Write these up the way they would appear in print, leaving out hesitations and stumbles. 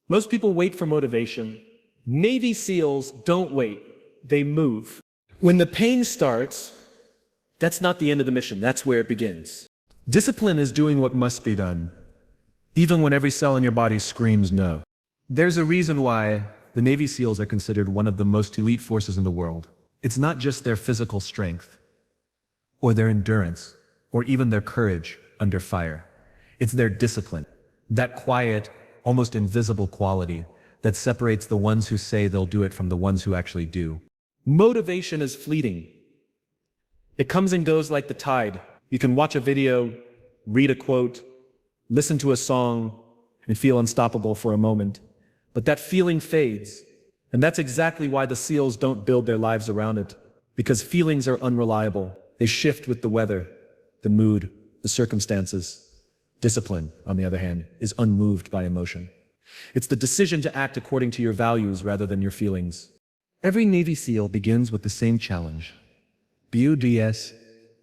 Most people wait for motivation. Navy SEALs don't wait, they move. When the pain starts, that's not the end of the mission, that's where it begins. Discipline is doing what must be done, even when every cell in your body screams no. There's a reason why the Navy SEALs are considered one of the most elite forces in the world. It's not just their physical strength, or their endurance, or even their courage under fire. It's their discipline, that quiet, almost invisible quality that separates the ones who say they'll do it from the ones who actually do. Motivation is fleeting. It comes and goes like the tide. You can watch a video, read a quote, listen to a song, and feel unstoppable for a moment. But that feeling fades. And that's exactly why the SEALs don't build their lives around it. Because feelings are unreliable. They shift with the weather, the mood, the circumstances. Discipline, on the other hand, is unmoved by emotion. It's the decision to act according to your values rather than your feelings. Every Navy SEAL begins with the same challenge. BUDS,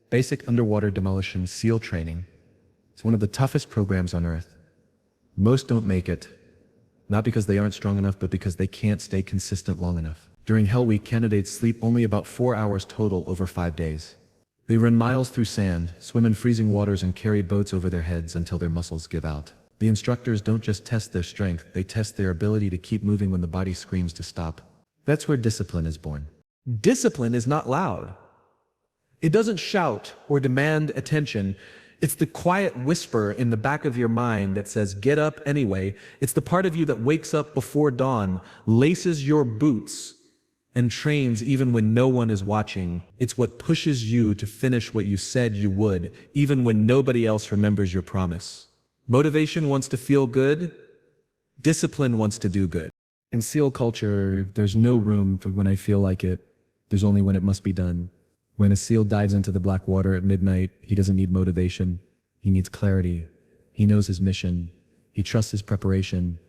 Basic Underwater Demolition SEAL Training. It's one of the toughest programs on Earth. Most don't make it, not because they aren't strong enough, but because they can't stay consistent long enough. During Hell Week, candidates sleep only about 4 hours total over 5 days. They run miles through sand, swim in freezing waters, and carry boats over their heads until their muscles give out. The instructors don't just test their strength, they test their ability to keep moving when the body screams to stop. That's where discipline is born. Discipline is not loud. It doesn't shout or demand attention. It's the quiet whisper in the back of your mind that says, get up anyway. It's the part of you that wakes up before dawn, laces your boots, and trains even when no one is watching. It's what pushes you to finish what you said you would, even when nobody else remembers your promise. Motivation wants to feel good. Discipline wants to do good. In SEAL culture, there's no room for when I feel like it. There's only when it must be done. When a SEAL dives into the black water at midnight, he doesn't need motivation. He needs clarity. He knows his mission. He trusts his preparation.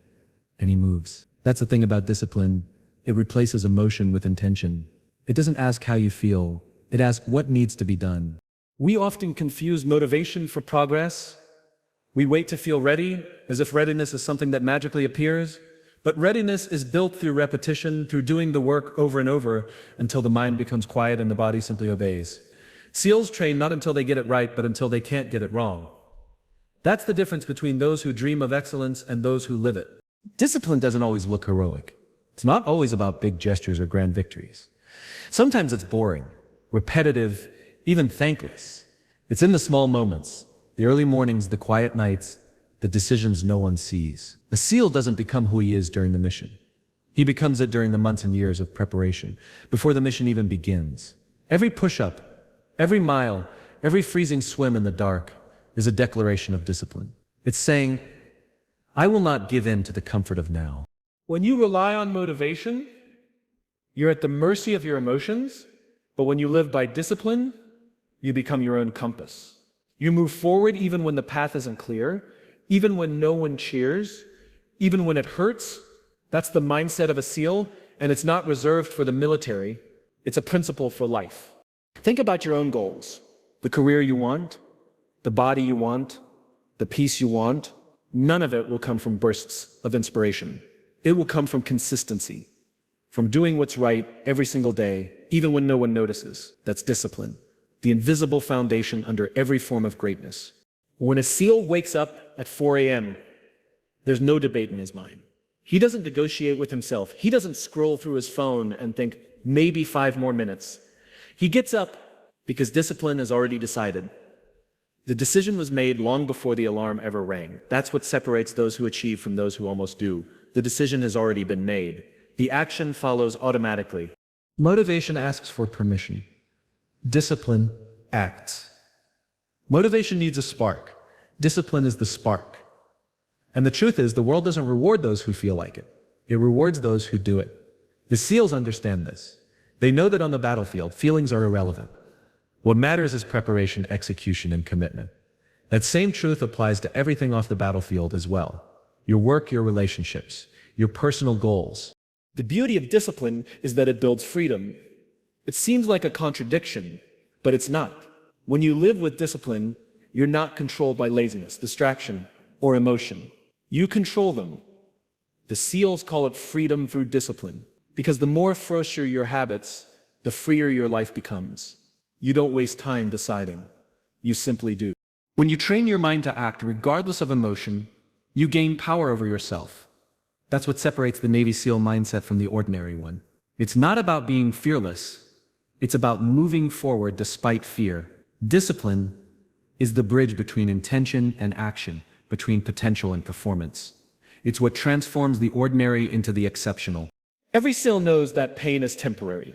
And he moves. That's the thing about discipline. It replaces emotion with intention. It doesn't ask how you feel. It asks what needs to be done. We often confuse motivation for progress. We wait to feel ready, as if readiness is something that magically appears. But readiness is built through repetition, through doing the work over and over until the mind becomes quiet and the body simply obeys. SEALs train not until they get it right, but until they can't get it wrong. That's the difference between those who dream of excellence and those who live it. Discipline doesn't always look heroic. It's not always about big gestures or grand victories. Sometimes it's boring, repetitive, even thankless. It's in the small moments, the early mornings, the quiet nights, the decisions no one sees. A SEAL doesn't become who he is during the mission. He becomes it during the months and years of preparation, before the mission even begins. Every push-up, every mile, every freezing swim in the dark is a declaration of discipline. It's saying, I will not give in to the comfort of now. When you rely on motivation, you're at the mercy of your emotions, but when you live by discipline, you become your own compass. You move forward even when the path isn't clear, even when no one cheers, even when it hurts. That's the mindset of a SEAL, and it's not reserved for the military. It's a principle for life. Think about your own goals. The career you want, the body you want, the peace you want. None of it will come from bursts of inspiration. It will come from consistency, from doing what's right every single day, even when no one notices. That's discipline, the invisible foundation under every form of greatness. When a SEAL wakes up at 4 a.m., there's no debate in his mind. He doesn't negotiate with himself. He doesn't scroll through his phone and think, maybe 5 more minutes. He gets up because discipline is already decided. The decision was made long before the alarm ever rang. That's what separates those who achieve from those who almost do. The decision has already been made. The action follows automatically. Motivation asks for permission. Discipline acts. Motivation needs a spark. Discipline is the spark. And the truth is, the world doesn't reward those who feel like it. It rewards those who do it. The SEALs understand this. They know that on the battlefield, feelings are irrelevant. What matters is preparation, execution, and commitment. That same truth applies to everything off the battlefield as well. Your work, your relationships, your personal goals. The beauty of discipline is that it builds freedom. It seems like a contradiction, but it's not. When you live with discipline, you're not controlled by laziness, distraction, or emotion. You control them. The SEALs call it freedom through discipline, because the more ferocious your habits, the freer your life becomes. You don't waste time deciding. You simply do. When you train your mind to act regardless of emotion, you gain power over yourself. That's what separates the Navy SEAL mindset from the ordinary one. It's not about being fearless. It's about moving forward despite fear. Discipline is the bridge between intention and action, between potential and performance. It's what transforms the ordinary into the exceptional. Every SEAL knows that pain is temporary,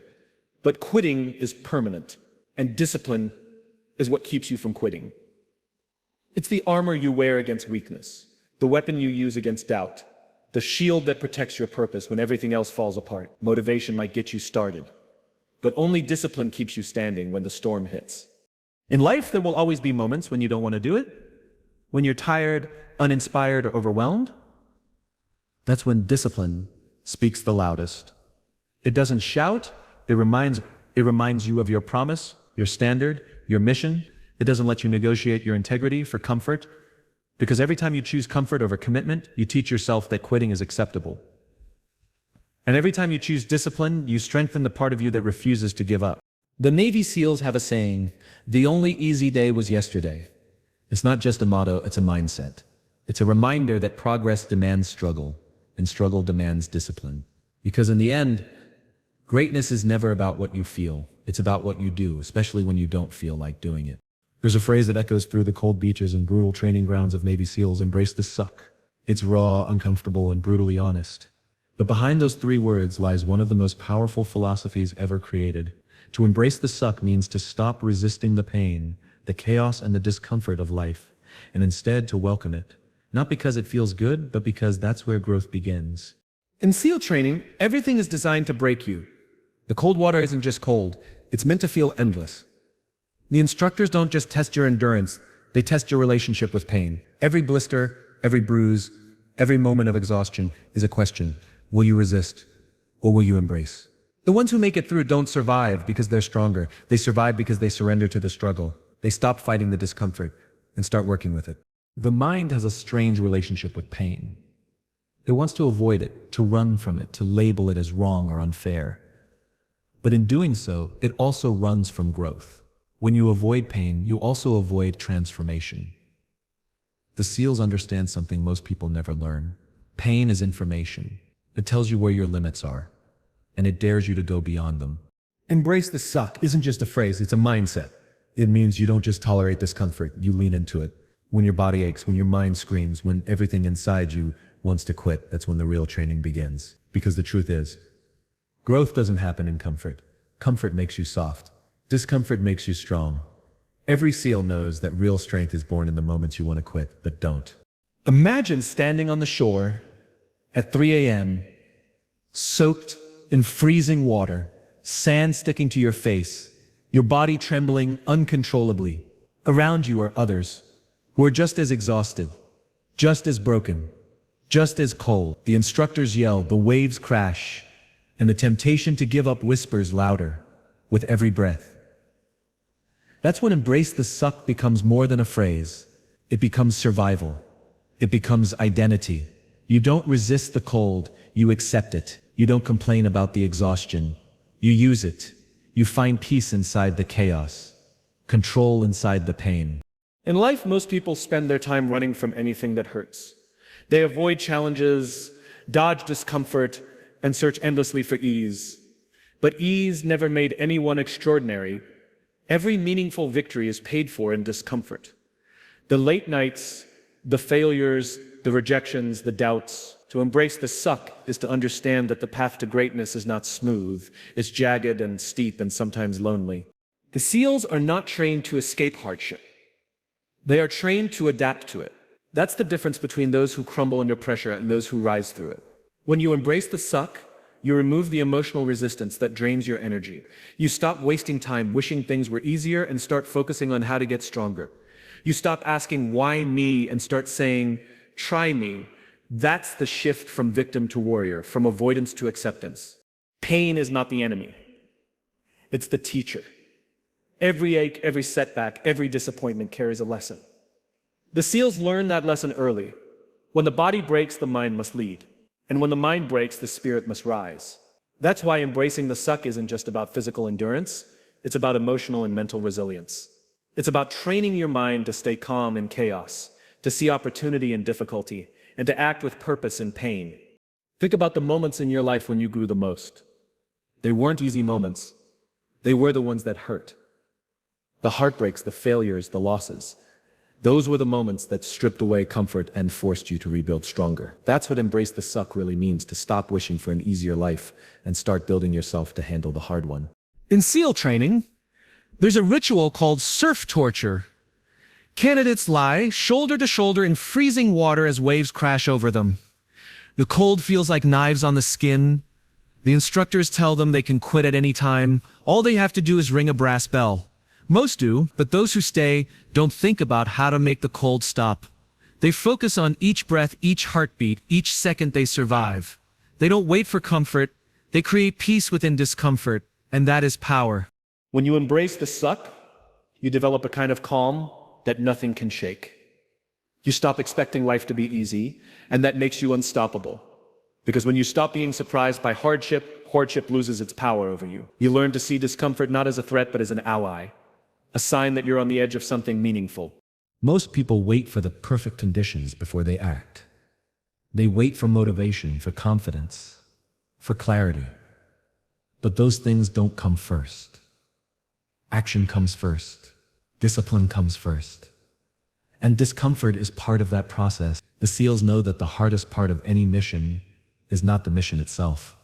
but quitting is permanent, and discipline is what keeps you from quitting. It's the armor you wear against weakness, the weapon you use against doubt, the shield that protects your purpose when everything else falls apart. Motivation might get you started, but only discipline keeps you standing when the storm hits. In life, there will always be moments when you don't want to do it, when you're tired, uninspired, or overwhelmed. That's when discipline speaks the loudest. It doesn't shout, it reminds you of your promise, your standard, your mission. It doesn't let you negotiate your integrity for comfort, because every time you choose comfort over commitment, you teach yourself that quitting is acceptable. And every time you choose discipline, you strengthen the part of you that refuses to give up. The Navy SEALs have a saying, "The only easy day was yesterday." It's not just a motto, it's a mindset. It's a reminder that progress demands struggle, and struggle demands discipline. Because in the end, greatness is never about what you feel. It's about what you do, especially when you don't feel like doing it. There's a phrase that echoes through the cold beaches and brutal training grounds of Navy SEALs: embrace the suck. It's raw, uncomfortable, and brutally honest. But behind those three words lies one of the most powerful philosophies ever created. To embrace the suck means to stop resisting the pain, the chaos, and the discomfort of life, and instead to welcome it. Not because it feels good, but because that's where growth begins. In SEAL training, everything is designed to break you. The cold water isn't just cold, it's meant to feel endless. The instructors don't just test your endurance, they test your relationship with pain. Every blister, every bruise, every moment of exhaustion is a question. Will you resist, or will you embrace? The ones who make it through don't survive because they're stronger. They survive because they surrender to the struggle. They stop fighting the discomfort and start working with it. The mind has a strange relationship with pain. It wants to avoid it, to run from it, to label it as wrong or unfair. But in doing so, it also runs from growth. When you avoid pain, you also avoid transformation. The SEALs understand something most people never learn. Pain is information. It tells you where your limits are, and it dares you to go beyond them. Embrace the suck isn't just a phrase, it's a mindset. It means you don't just tolerate discomfort, you lean into it. When your body aches, when your mind screams, when everything inside you wants to quit, that's when the real training begins. Because the truth is, growth doesn't happen in comfort. Comfort makes you soft. Discomfort makes you strong. Every SEAL knows that real strength is born in the moments you want to quit, but don't. Imagine standing on the shore at 3 a.m., soaked in freezing water, sand sticking to your face, your body trembling uncontrollably. Around you are others who are just as exhausted, just as broken, just as cold. The instructors yell, the waves crash, and the temptation to give up whispers louder with every breath. That's when embrace the suck becomes more than a phrase. It becomes survival. It becomes identity. You don't resist the cold, you accept it. You don't complain about the exhaustion. You use it. You find peace inside the chaos, control inside the pain. In life, most people spend their time running from anything that hurts. They avoid challenges, dodge discomfort, and search endlessly for ease. But ease never made anyone extraordinary. Every meaningful victory is paid for in discomfort. The late nights, the failures, the rejections, the doubts. To embrace the suck is to understand that the path to greatness is not smooth. It's jagged and steep and sometimes lonely. The SEALs are not trained to escape hardship. They are trained to adapt to it. That's the difference between those who crumble under pressure and those who rise through it. When you embrace the suck, you remove the emotional resistance that drains your energy. You stop wasting time wishing things were easier and start focusing on how to get stronger. You stop asking, why me, and start saying, try me. That's the shift from victim to warrior, from avoidance to acceptance. Pain is not the enemy. It's the teacher. Every ache, every setback, every disappointment carries a lesson. The SEALs learn that lesson early. When the body breaks, the mind must lead. And when the mind breaks, the spirit must rise. That's why embracing the suck isn't just about physical endurance, it's about emotional and mental resilience. It's about training your mind to stay calm in chaos, to see opportunity in difficulty, and to act with purpose in pain. Think about the moments in your life when you grew the most. They weren't easy moments. They were the ones that hurt. The heartbreaks, the failures, the losses. Those were the moments that stripped away comfort and forced you to rebuild stronger. That's what embrace the suck really means, to stop wishing for an easier life and start building yourself to handle the hard one. In SEAL training, there's a ritual called surf torture. Candidates lie shoulder to shoulder in freezing water as waves crash over them. The cold feels like knives on the skin. The instructors tell them they can quit at any time. All they have to do is ring a brass bell. Most do, but those who stay don't think about how to make the cold stop. They focus on each breath, each heartbeat, each second they survive. They don't wait for comfort. They create peace within discomfort, and that is power. When you embrace the suck, you develop a kind of calm that nothing can shake. You stop expecting life to be easy, and that makes you unstoppable. Because when you stop being surprised by hardship, hardship loses its power over you. You learn to see discomfort not as a threat, but as an ally. A sign that you're on the edge of something meaningful. Most people wait for the perfect conditions before they act. They wait for motivation, for confidence, for clarity. But those things don't come first. Action comes first. Discipline comes first. And discomfort is part of that process. The SEALs know that the hardest part of any mission is not the mission itself,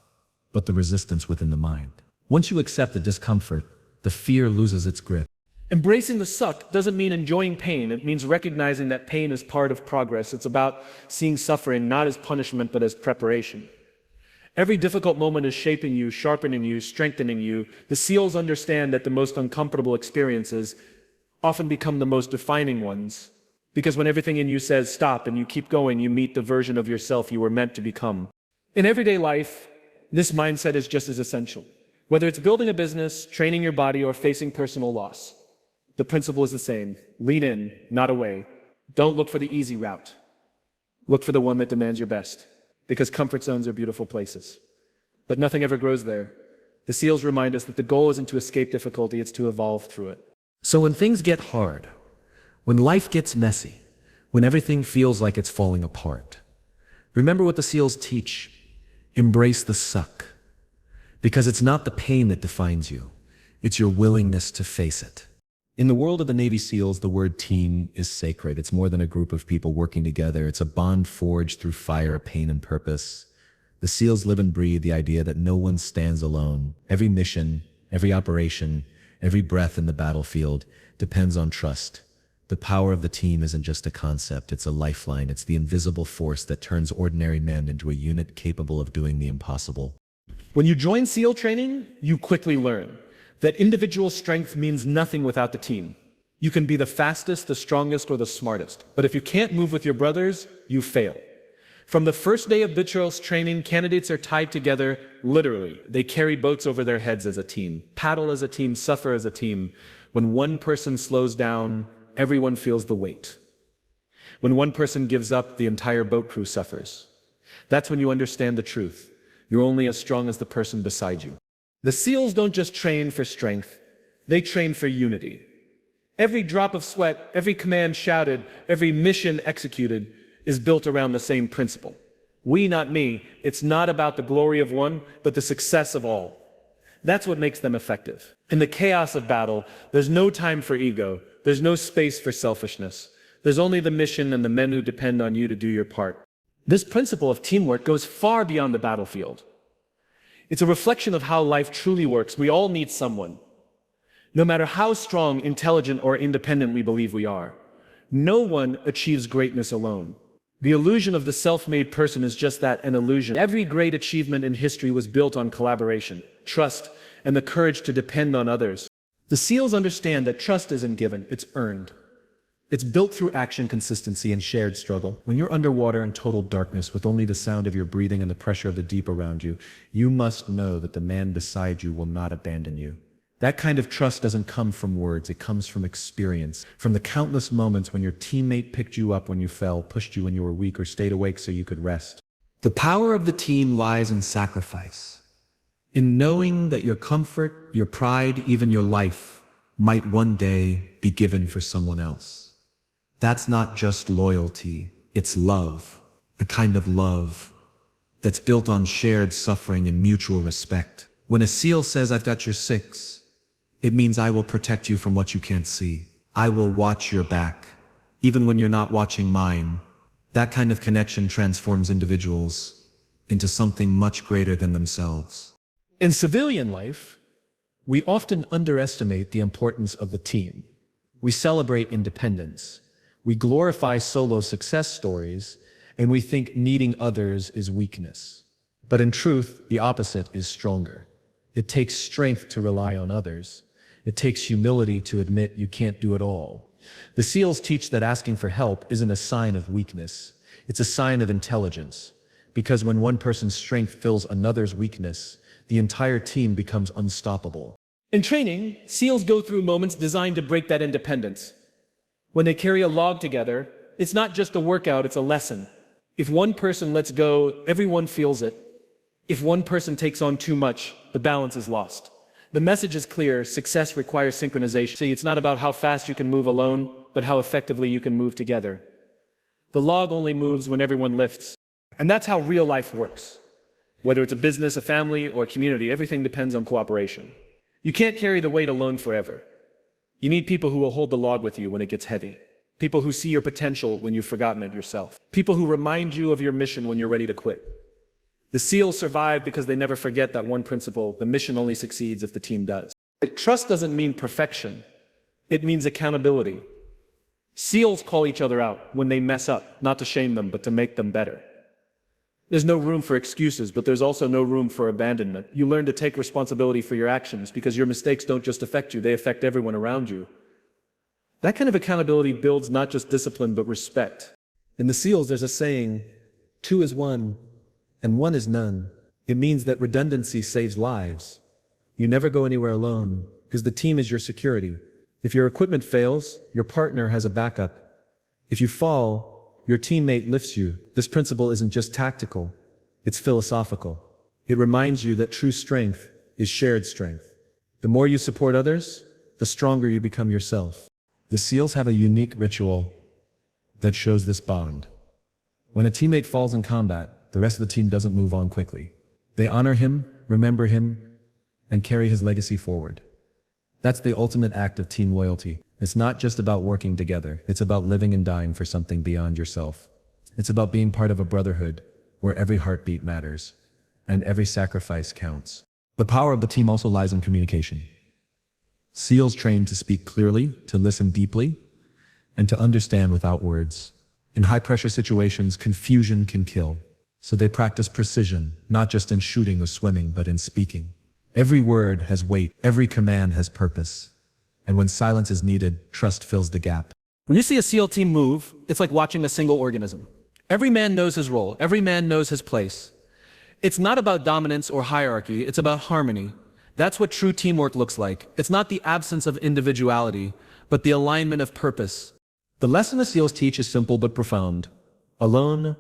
but the resistance within the mind. Once you accept the discomfort, the fear loses its grip. Embracing the suck doesn't mean enjoying pain. It means recognizing that pain is part of progress. It's about seeing suffering not as punishment, but as preparation. Every difficult moment is shaping you, sharpening you, strengthening you. The SEALs understand that the most uncomfortable experiences often become the most defining ones. Because when everything in you says stop and you keep going, you meet the version of yourself you were meant to become. In everyday life, this mindset is just as essential. Whether it's building a business, training your body, or facing personal loss, the principle is the same. Lean in, not away. Don't look for the easy route. Look for the one that demands your best. Because comfort zones are beautiful places. But nothing ever grows there. The SEALs remind us that the goal isn't to escape difficulty, it's to evolve through it. So when things get hard, when life gets messy, when everything feels like it's falling apart, remember what the SEALs teach. Embrace the suck. Because it's not the pain that defines you. It's your willingness to face it. In the world of the Navy SEALs, the word team is sacred. It's more than a group of people working together. It's a bond forged through fire, pain, and purpose. The SEALs live and breathe the idea that no one stands alone. Every mission, every operation, every breath in the battlefield depends on trust. The power of the team isn't just a concept, it's a lifeline. It's the invisible force that turns ordinary men into a unit capable of doing the impossible. When you join SEAL training, you quickly learn that individual strength means nothing without the team. You can be the fastest, the strongest, or the smartest, but if you can't move with your brothers, you fail. From the first day of Bitrell's training, candidates are tied together, literally. They carry boats over their heads as a team, paddle as a team, suffer as a team. When one person slows down, everyone feels the weight. When one person gives up, the entire boat crew suffers. That's when you understand the truth. You're only as strong as the person beside you. The SEALs don't just train for strength, they train for unity. Every drop of sweat, every command shouted, every mission executed is built around the same principle. We, not me. It's not about the glory of one, but the success of all. That's what makes them effective. In the chaos of battle, there's no time for ego. There's no space for selfishness. There's only the mission and the men who depend on you to do your part. This principle of teamwork goes far beyond the battlefield. It's a reflection of how life truly works. We all need someone. No matter how strong, intelligent, or independent we believe we are, no one achieves greatness alone. The illusion of the self-made person is just that, an illusion. Every great achievement in history was built on collaboration, trust, and the courage to depend on others. The SEALs understand that trust isn't given, it's earned. It's built through action, consistency, and shared struggle. When you're underwater in total darkness with only the sound of your breathing and the pressure of the deep around you, you must know that the man beside you will not abandon you. That kind of trust doesn't come from words, it comes from experience, from the countless moments when your teammate picked you up when you fell, pushed you when you were weak, or stayed awake so you could rest. The power of the team lies in sacrifice, in knowing that your comfort, your pride, even your life might one day be given for someone else. That's not just loyalty, it's love, a kind of love that's built on shared suffering and mutual respect. When a SEAL says, "I've got your six," it means I will protect you from what you can't see. I will watch your back, even when you're not watching mine. That kind of connection transforms individuals into something much greater than themselves. In civilian life, we often underestimate the importance of the team. We celebrate independence. We glorify solo success stories, and we think needing others is weakness. But in truth, the opposite is stronger. It takes strength to rely on others. It takes humility to admit you can't do it all. The SEALs teach that asking for help isn't a sign of weakness. It's a sign of intelligence. Because when one person's strength fills another's weakness, the entire team becomes unstoppable. In training, SEALs go through moments designed to break that independence. When they carry a log together, it's not just a workout, it's a lesson. If one person lets go, everyone feels it. If one person takes on too much, the balance is lost. The message is clear: success requires synchronization. See, it's not about how fast you can move alone, but how effectively you can move together. The log only moves when everyone lifts. And that's how real life works. Whether it's a business, a family, or a community, everything depends on cooperation. You can't carry the weight alone forever. You need people who will hold the log with you when it gets heavy. People who see your potential when you've forgotten it yourself. People who remind you of your mission when you're ready to quit. The SEALs survive because they never forget that one principle: the mission only succeeds if the team does. Trust doesn't mean perfection. It means accountability. SEALs call each other out when they mess up, not to shame them, but to make them better. There's no room for excuses, but there's also no room for abandonment. You learn to take responsibility for your actions because your mistakes don't just affect you, they affect everyone around you. That kind of accountability builds not just discipline, but respect. In the SEALs, there's a saying, 2 is 1, and 1 is none. It means that redundancy saves lives. You never go anywhere alone, because the team is your security. If your equipment fails, your partner has a backup. If you fall, your teammate lifts you. This principle isn't just tactical, it's philosophical. It reminds you that true strength is shared strength. The more you support others, the stronger you become yourself. The SEALs have a unique ritual that shows this bond. When a teammate falls in combat, the rest of the team doesn't move on quickly. They honor him, remember him, and carry his legacy forward. That's the ultimate act of team loyalty. It's not just about working together. It's about living and dying for something beyond yourself. It's about being part of a brotherhood where every heartbeat matters and every sacrifice counts. The power of the team also lies in communication. SEALs train to speak clearly, to listen deeply, and to understand without words. In high-pressure situations, confusion can kill. So they practice precision, not just in shooting or swimming, but in speaking. Every word has weight, every command has purpose. And when silence is needed, trust fills the gap. When you see a SEAL team move, it's like watching a single organism. Every man knows his role, every man knows his place. It's not about dominance or hierarchy, it's about harmony. That's what true teamwork looks like. It's not the absence of individuality, but the alignment of purpose. The lesson the SEALs teach is simple but profound. Alone,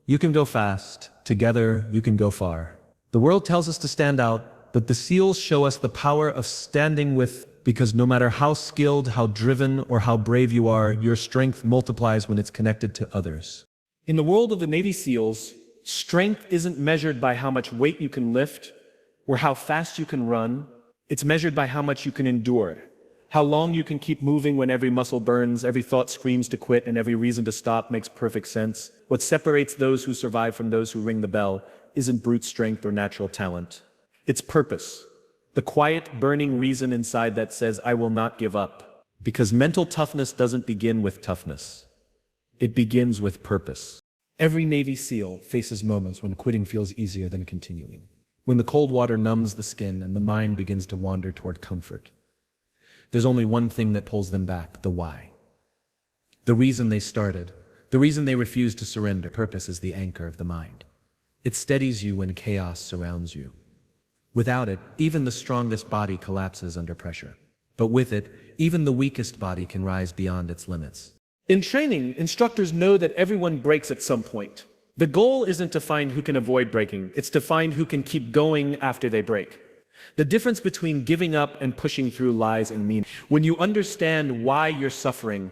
you can go fast. Together, you can go far. The world tells us to stand out, but the SEALs show us the power of standing with, because no matter how skilled, how driven, or how brave you are, your strength multiplies when it's connected to others. In the world of the Navy SEALs, strength isn't measured by how much weight you can lift or how fast you can run. It's measured by how much you can endure, how long you can keep moving when every muscle burns, every thought screams to quit, and every reason to stop makes perfect sense. What separates those who survive from those who ring the bell isn't brute strength or natural talent. It's purpose. The quiet, burning reason inside that says, I will not give up. Because mental toughness doesn't begin with toughness. It begins with purpose. Every Navy SEAL faces moments when quitting feels easier than continuing. When the cold water numbs the skin and the mind begins to wander toward comfort. There's only one thing that pulls them back: the why. The reason they started, the reason they refuse to surrender. Purpose is the anchor of the mind. It steadies you when chaos surrounds you. Without it, even the strongest body collapses under pressure. But with it, even the weakest body can rise beyond its limits. In training, instructors know that everyone breaks at some point. The goal isn't to find who can avoid breaking, it's to find who can keep going after they break. The difference between giving up and pushing through lies in meaning. When you understand why you're suffering,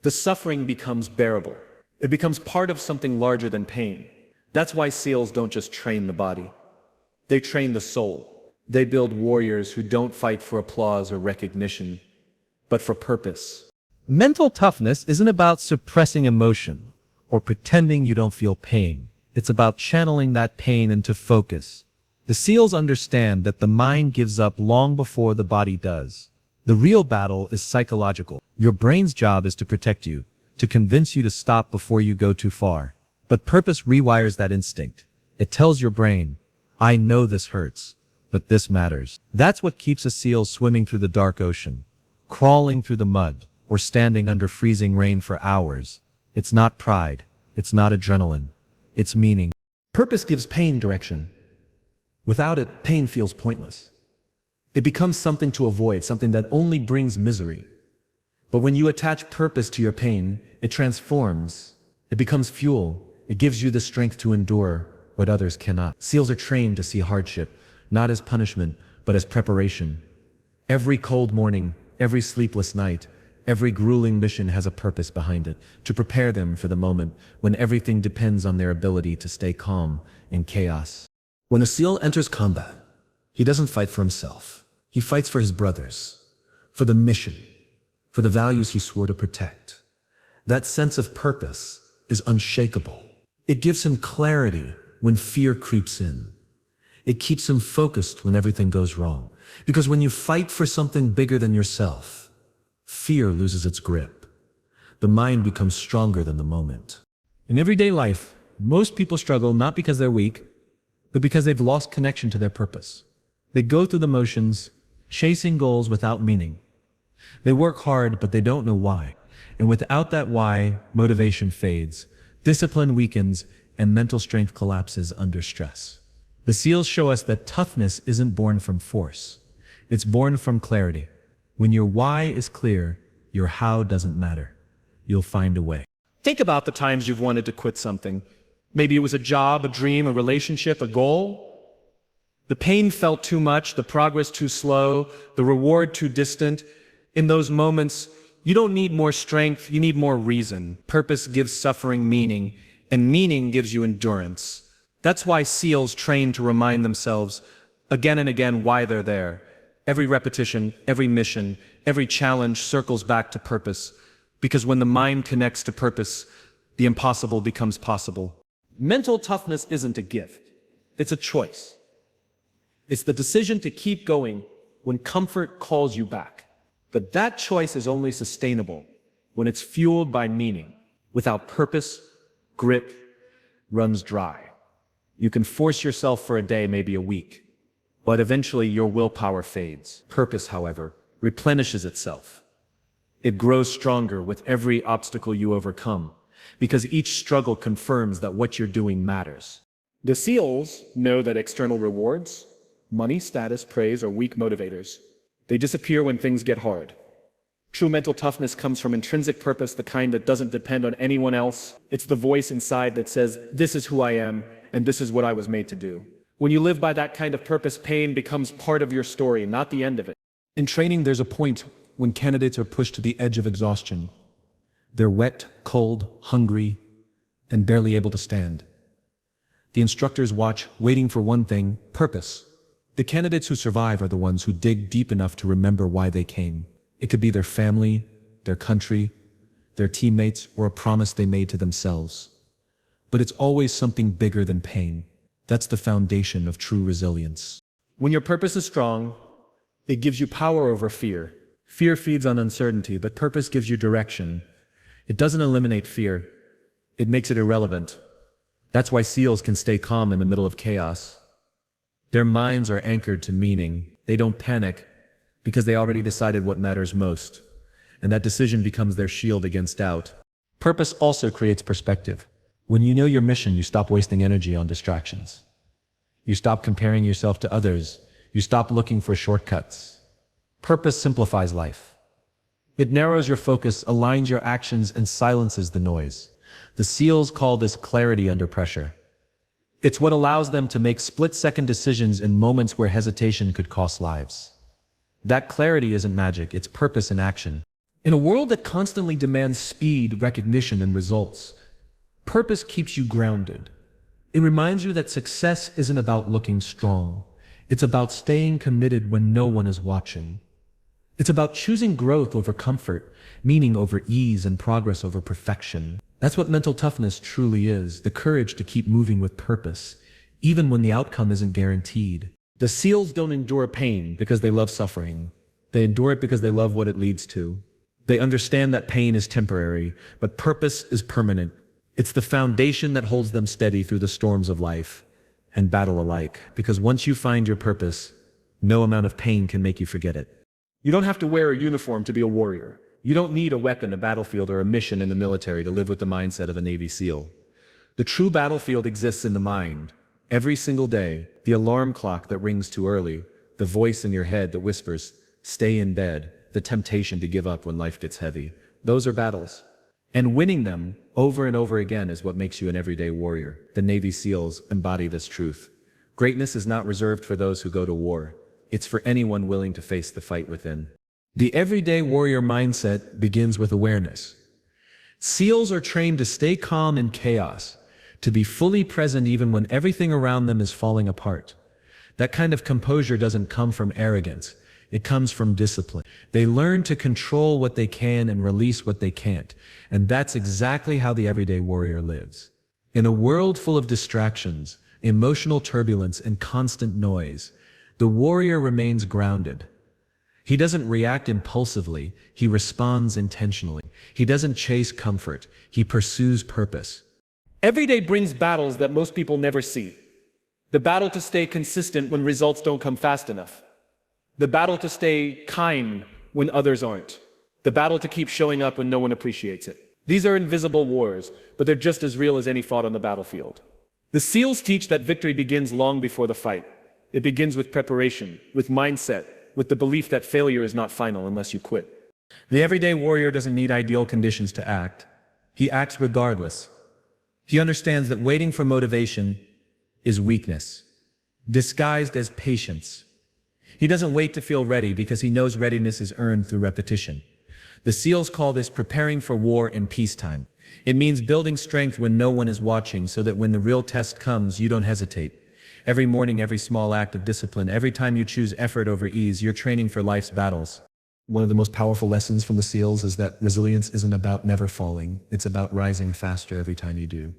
the suffering becomes bearable. It becomes part of something larger than pain. That's why SEALs don't just train the body. They train the soul. They build warriors who don't fight for applause or recognition, but for purpose. Mental toughness isn't about suppressing emotion or pretending you don't feel pain. It's about channeling that pain into focus. The SEALs understand that the mind gives up long before the body does. The real battle is psychological. Your brain's job is to protect you, to convince you to stop before you go too far. But purpose rewires that instinct. It tells your brain, I know this hurts, but this matters. That's what keeps a SEAL swimming through the dark ocean, crawling through the mud, or standing under freezing rain for hours. It's not pride. It's not adrenaline. It's meaning. Purpose gives pain direction. Without it, pain feels pointless. It becomes something to avoid, something that only brings misery. But when you attach purpose to your pain, it transforms. It becomes fuel. It gives you the strength to endure what others cannot. SEALs are trained to see hardship, not as punishment, but as preparation. Every cold morning, every sleepless night, every grueling mission has a purpose behind it, to prepare them for the moment when everything depends on their ability to stay calm in chaos. When a SEAL enters combat, he doesn't fight for himself. He fights for his brothers, for the mission, for the values he swore to protect. That sense of purpose is unshakable. It gives him clarity when fear creeps in. It keeps him focused when everything goes wrong. Because when you fight for something bigger than yourself, fear loses its grip. The mind becomes stronger than the moment. In everyday life, most people struggle not because they're weak, but because they've lost connection to their purpose. They go through the motions, chasing goals without meaning. They work hard, but they don't know why. And without that why, motivation fades, discipline weakens, and mental strength collapses under stress. The SEALs show us that toughness isn't born from force. It's born from clarity. When your why is clear, your how doesn't matter. You'll find a way. Think about the times you've wanted to quit something. Maybe it was a job, a dream, a relationship, a goal. The pain felt too much, the progress too slow, the reward too distant. In those moments, you don't need more strength, you need more reason. Purpose gives suffering meaning, and meaning gives you endurance. That's why SEALs train to remind themselves again and again why they're there. Every repetition, every mission, every challenge circles back to purpose, because when the mind connects to purpose, the impossible becomes possible. Mental toughness isn't a gift, it's a choice. It's the decision to keep going when comfort calls you back. But that choice is only sustainable when it's fueled by meaning. Without purpose, grit runs dry. You can force yourself for a day, maybe a week, but eventually your willpower fades. Purpose, however, replenishes itself. It grows stronger with every obstacle you overcome, because each struggle confirms that what you're doing matters. The SEALs know that external rewards, money, status, praise, are weak motivators. They disappear when things get hard. True mental toughness comes from intrinsic purpose, the kind that doesn't depend on anyone else. It's the voice inside that says, this is who I am, and this is what I was made to do. When you live by that kind of purpose, pain becomes part of your story, not the end of it. In training, there's a point when candidates are pushed to the edge of exhaustion. They're wet, cold, hungry, and barely able to stand. The instructors watch, waiting for one thing: purpose. The candidates who survive are the ones who dig deep enough to remember why they came. It could be their family, their country, their teammates, or a promise they made to themselves. But it's always something bigger than pain. That's the foundation of true resilience. When your purpose is strong, it gives you power over fear. Fear feeds on uncertainty, but purpose gives you direction. It doesn't eliminate fear. It makes it irrelevant. That's why SEALs can stay calm in the middle of chaos. Their minds are anchored to meaning. They don't panic because they already decided what matters most. And that decision becomes their shield against doubt. Purpose also creates perspective. When you know your mission, you stop wasting energy on distractions. You stop comparing yourself to others. You stop looking for shortcuts. Purpose simplifies life. It narrows your focus, aligns your actions, and silences the noise. The SEALs call this clarity under pressure. It's what allows them to make split-second decisions in moments where hesitation could cost lives. That clarity isn't magic, it's purpose in action. In a world that constantly demands speed, recognition, and results, purpose keeps you grounded. It reminds you that success isn't about looking strong. It's about staying committed when no one is watching. It's about choosing growth over comfort, meaning over ease, and progress over perfection. That's what mental toughness truly is, the courage to keep moving with purpose, even when the outcome isn't guaranteed. The SEALs don't endure pain because they love suffering. They endure it because they love what it leads to. They understand that pain is temporary, but purpose is permanent. It's the foundation that holds them steady through the storms of life and battle alike, because once you find your purpose, no amount of pain can make you forget it. You don't have to wear a uniform to be a warrior. You don't need a weapon, a battlefield, or a mission in the military to live with the mindset of a Navy SEAL. The true battlefield exists in the mind. Every single day, the alarm clock that rings too early, the voice in your head that whispers, "Stay in bed," the temptation to give up when life gets heavy. Those are battles. And winning them over and over again is what makes you an everyday warrior. The Navy SEALs embody this truth. Greatness is not reserved for those who go to war. It's for anyone willing to face the fight within. The everyday warrior mindset begins with awareness. SEALs are trained to stay calm in chaos, to be fully present even when everything around them is falling apart. That kind of composure doesn't come from arrogance. It comes from discipline. They learn to control what they can and release what they can't. And that's exactly how the everyday warrior lives. In a world full of distractions, emotional turbulence, and constant noise, the warrior remains grounded. He doesn't react impulsively, he responds intentionally. He doesn't chase comfort, he pursues purpose. Every day brings battles that most people never see. The battle to stay consistent when results don't come fast enough. The battle to stay kind when others aren't. The battle to keep showing up when no one appreciates it. These are invisible wars, but they're just as real as any fought on the battlefield. The SEALs teach that victory begins long before the fight. It begins with preparation, with mindset, with the belief that failure is not final unless you quit. The everyday warrior doesn't need ideal conditions to act. He acts regardless. He understands that waiting for motivation is weakness, disguised as patience. He doesn't wait to feel ready because he knows readiness is earned through repetition. The SEALs call this preparing for war in peacetime. It means building strength when no one is watching so that when the real test comes, you don't hesitate. Every morning, every small act of discipline, every time you choose effort over ease, you're training for life's battles. One of the most powerful lessons from the SEALs is that resilience isn't about never falling. It's about rising faster every time you do.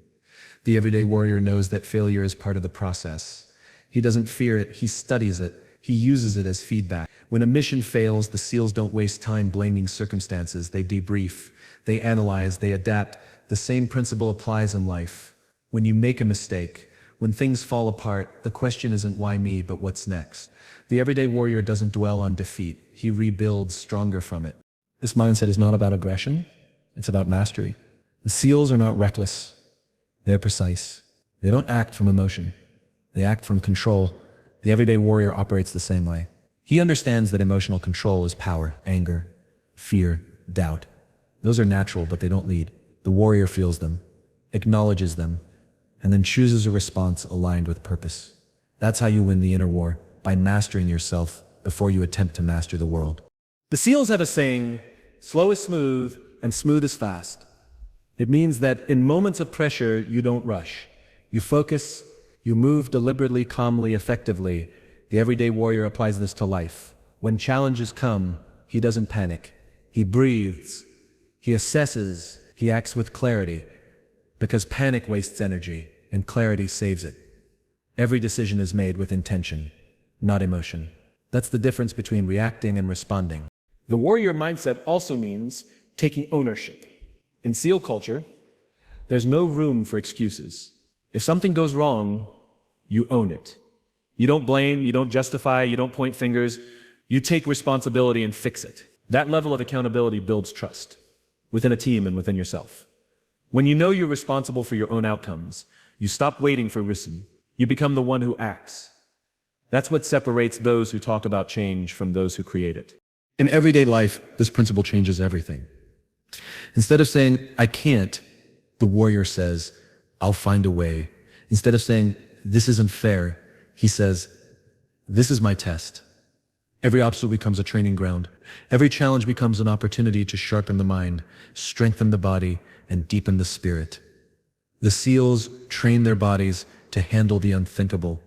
The everyday warrior knows that failure is part of the process. He doesn't fear it, he studies it. He uses it as feedback. When a mission fails, the SEALs don't waste time blaming circumstances. They debrief, they analyze, they adapt. The same principle applies in life. When you make a mistake, when things fall apart, the question isn't why me, but what's next. The everyday warrior doesn't dwell on defeat. He rebuilds stronger from it. This mindset is not about aggression. It's about mastery. The SEALs are not reckless. They're precise. They don't act from emotion. They act from control. The everyday warrior operates the same way. He understands that emotional control is power, anger, fear, doubt. Those are natural, but they don't lead. The warrior feels them, acknowledges them, and then chooses a response aligned with purpose. That's how you win the inner war, by mastering yourself before you attempt to master the world. The SEALs have a saying, slow is smooth and smooth is fast. It means that in moments of pressure, you don't rush. You focus, you move deliberately, calmly, effectively. The everyday warrior applies this to life. When challenges come, he doesn't panic. He breathes. He assesses. He acts with clarity. Because panic wastes energy, and clarity saves it. Every decision is made with intention, not emotion. That's the difference between reacting and responding. The warrior mindset also means taking ownership. In SEAL culture, there's no room for excuses. If something goes wrong, you own it. You don't blame, you don't justify, you don't point fingers. You take responsibility and fix it. That level of accountability builds trust within a team and within yourself. When you know you're responsible for your own outcomes, you stop waiting for wisdom. You become the one who acts. That's what separates those who talk about change from those who create it. In everyday life, this principle changes everything. Instead of saying, I can't, The warrior says, I'll find a way. Instead of saying, this isn't fair, he says, this is my test. Every obstacle becomes a training ground. Every challenge becomes an opportunity to sharpen the mind, strengthen the body, and deepen the spirit. The SEALs train their bodies to handle the unthinkable,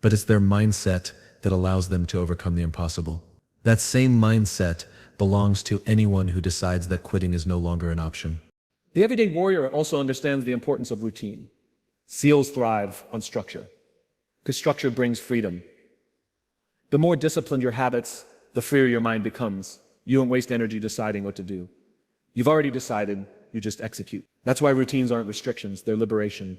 but it's their mindset that allows them to overcome the impossible. That same mindset belongs to anyone who decides that quitting is no longer an option. The everyday warrior also understands the importance of routine. SEALs thrive on structure, because structure brings freedom. The more disciplined your habits, the freer your mind becomes. You don't waste energy deciding what to do. You've already decided, you just execute. That's why routines aren't restrictions, they're liberation.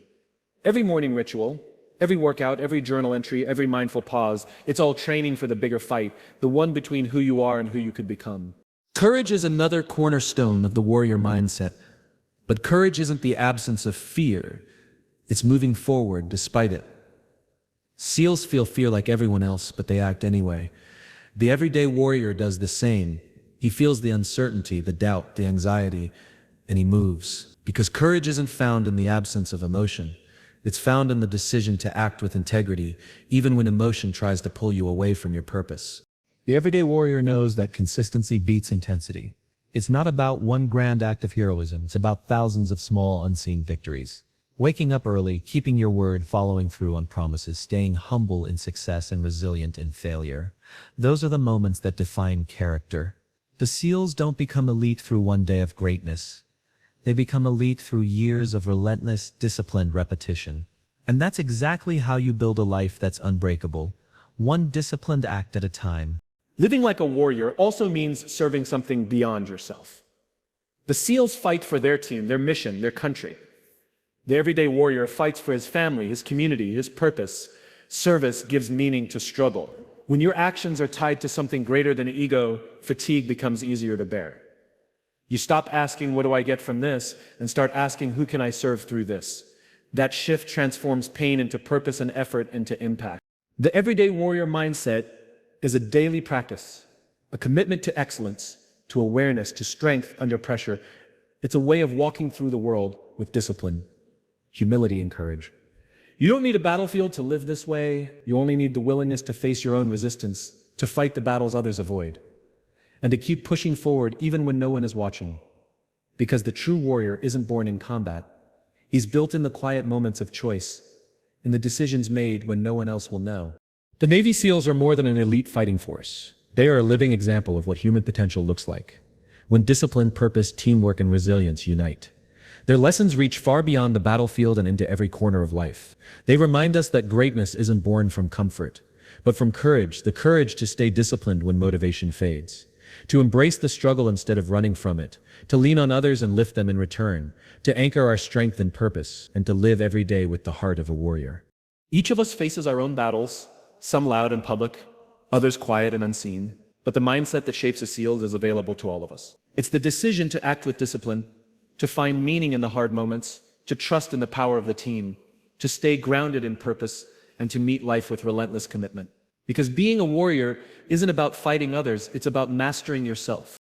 Every morning ritual, every workout, every journal entry, every mindful pause, it's all training for the bigger fight, the one between who you are and who you could become. Courage is another cornerstone of the warrior mindset. But courage isn't the absence of fear. It's moving forward despite it. SEALs feel fear like everyone else, but they act anyway. The everyday warrior does the same. He feels the uncertainty, the doubt, the anxiety, and he moves. Because courage isn't found in the absence of emotion. It's found in the decision to act with integrity, even when emotion tries to pull you away from your purpose. The everyday warrior knows that consistency beats intensity. It's not about one grand act of heroism, it's about thousands of small, unseen victories. Waking up early, keeping your word, following through on promises, staying humble in success and resilient in failure. Those are the moments that define character. The SEALs don't become elite through one day of greatness. They become elite through years of relentless, disciplined repetition. And that's exactly how you build a life that's unbreakable, one disciplined act at a time. Living like a warrior also means serving something beyond yourself. The SEALs fight for their team, their mission, their country. The everyday warrior fights for his family, his community, his purpose. Service gives meaning to struggle. When your actions are tied to something greater than ego, fatigue becomes easier to bear. You stop asking, what do I get from this? And start asking, who can I serve through this? That shift transforms pain into purpose and effort into impact. The everyday warrior mindset is a daily practice, a commitment to excellence, to awareness, to strength under pressure. It's a way of walking through the world with discipline, humility, and courage. You don't need a battlefield to live this way. You only need the willingness to face your own resistance, to fight the battles others avoid, and to keep pushing forward even when no one is watching. Because the true warrior isn't born in combat. He's built in the quiet moments of choice, in the decisions made when no one else will know. The Navy SEALs are more than an elite fighting force. They are a living example of what human potential looks like, when discipline, purpose, teamwork, and resilience unite. Their lessons reach far beyond the battlefield and into every corner of life. They remind us that greatness isn't born from comfort, but from courage, the courage to stay disciplined when motivation fades, to embrace the struggle instead of running from it, to lean on others and lift them in return, to anchor our strength and purpose, and to live every day with the heart of a warrior. Each of us faces our own battles, some loud and public, others quiet and unseen, but the mindset that shapes a SEAL is available to all of us. It's the decision to act with discipline, to find meaning in the hard moments, to trust in the power of the team, to stay grounded in purpose, and to meet life with relentless commitment. Because being a warrior isn't about fighting others, it's about mastering yourself.